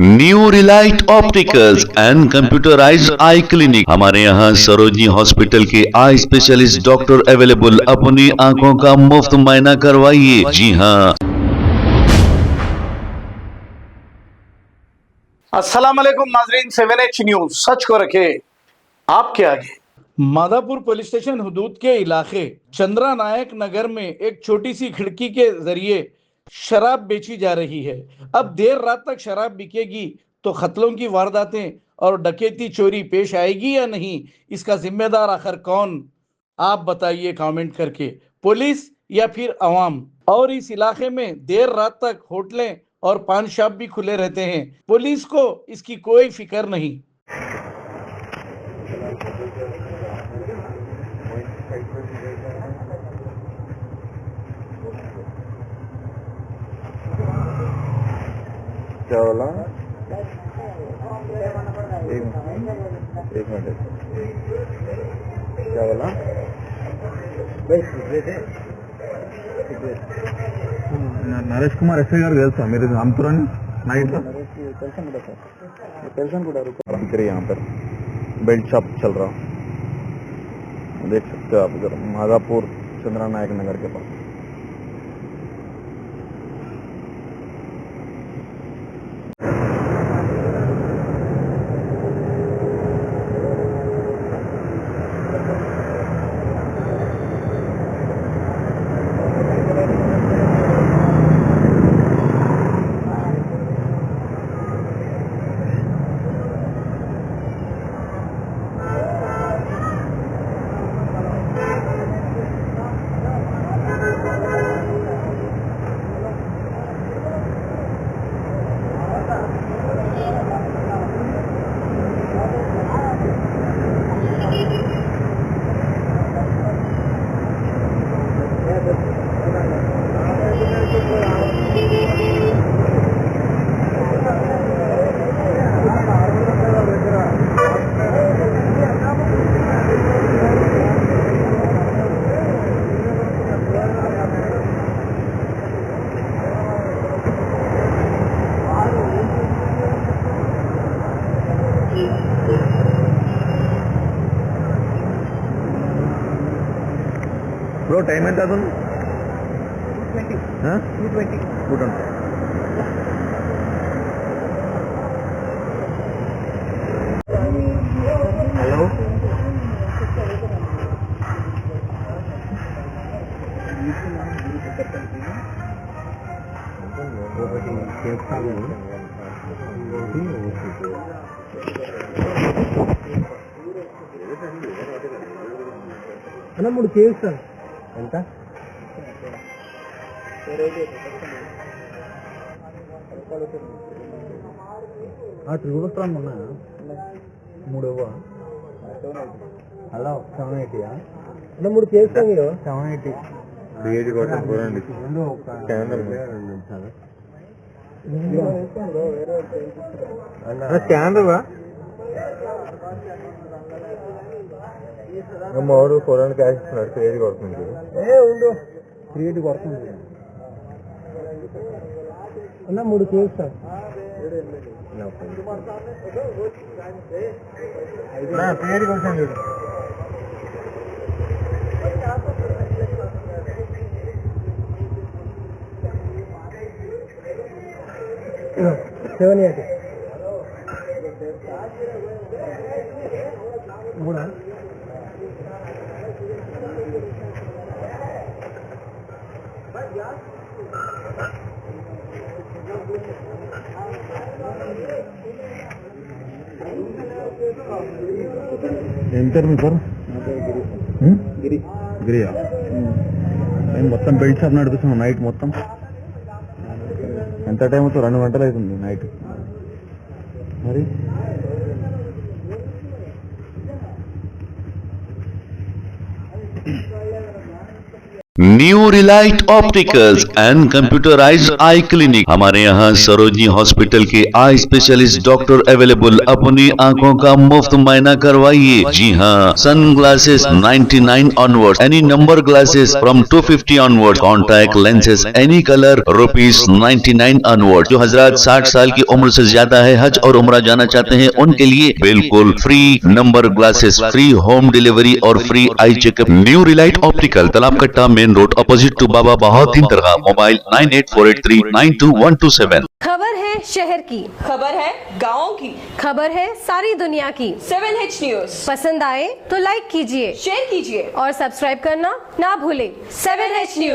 New Relight opticals and computerised I clinic. हमारे यहाँ Sarojini hospital के आई स्पेशलिस्ट डॉक्टर अवेलेबल। अपनी आंखों का मुफ्त मुआयना करवाइए। जी हाँ। अस्सलाम वालेकुम नाजरीन, 7H न्यूज सच को रखे आपके आगे। माधापुर पुलिस स्टेशन हदूद के इलाके चंद्रा नायक नगर में एक छोटी सी खिड़की के जरिए शराब बेची जा रही है। अब देर रात तक शराब बिकेगी तो कत्लों की वारदातें और डकैती चोरी पेश आएगी या नहीं, इसका जिम्मेदार आखिर कौन? आप बताइए कमेंट करके, पुलिस या फिर अवाम? और इस इलाके में देर रात तक होटलें और पान शॉप भी खुले रहते हैं, पुलिस को इसकी कोई फिक्र नहीं। क्या बोला? एक मिनट क्या बोला? నరేష్ కుమార్ ఎస్ఐ గారు తెలుసా మీరు అమ్ముతురని నైట్ फिर यहाँ पर बेल्ट शॉप चल रहा, देख सकते हो आप इधर माधापुर चंद्रा नायक नगर के पास। ब्रो टाइम ఎంత అవుతుంది? 220 హలో అన్న 3 కేక్స్ సార్ ఎంత? ట్రిపుల్ స్ట్రాంగ్ ఉన్నాయా? 3 ఇవ్వ. హలో 780 అన్న 3 కేక్స్ మీరు 780 380 కొట్టండి పోరండి. స్కానర్ వా మావాడు ఫోన్ క్యాష్ ఇస్తున్నాడు. 380 కొడుతుంది. ఉండు 380 కొడుతుంది అన్న 3 కేక్స్ సార్. 380 కొడుతుంది. సెవెన్ ఎయిటీ మూడా? ఏం పేరు మీ సార్? గిరియా. నేను మొత్తం బెల్ట్ షాప్ నడిపిస్తున్నాను నైట్ మొత్తం. ఎంత టైం అవుతుంది? 2 గంటలు అవుతుంది నైట్. మరి new Relight opticals and computerised I clinic. हमारे यहाँ सरोजनी हॉस्पिटल के आई स्पेशलिस्ट डॉक्टर अवेलेबल। अपनी आंखों का मुफ्त मायना करवाइए। जी हाँ, sunglasses 99 onward, any number glasses from 250 onward, contact lenses any colour ₹99 onward. जो हजरात 60 साल की उम्र से ज्यादा है, हज और उम्रा जाना चाहते हैं, उनके लिए बिल्कुल free number glasses, free home delivery और free eye checkup. New relight optical, Talab Katta, main road, opposite to Baba Bahauddin Dargah. Mobile 9848392127। खबर है शहर की, खबर है गाँव की, खबर है सारी दुनिया की। 7H न्यूज पसंद आए तो लाइक कीजिए, शेयर कीजिए और सब्सक्राइब करना ना भूलें। 7H news.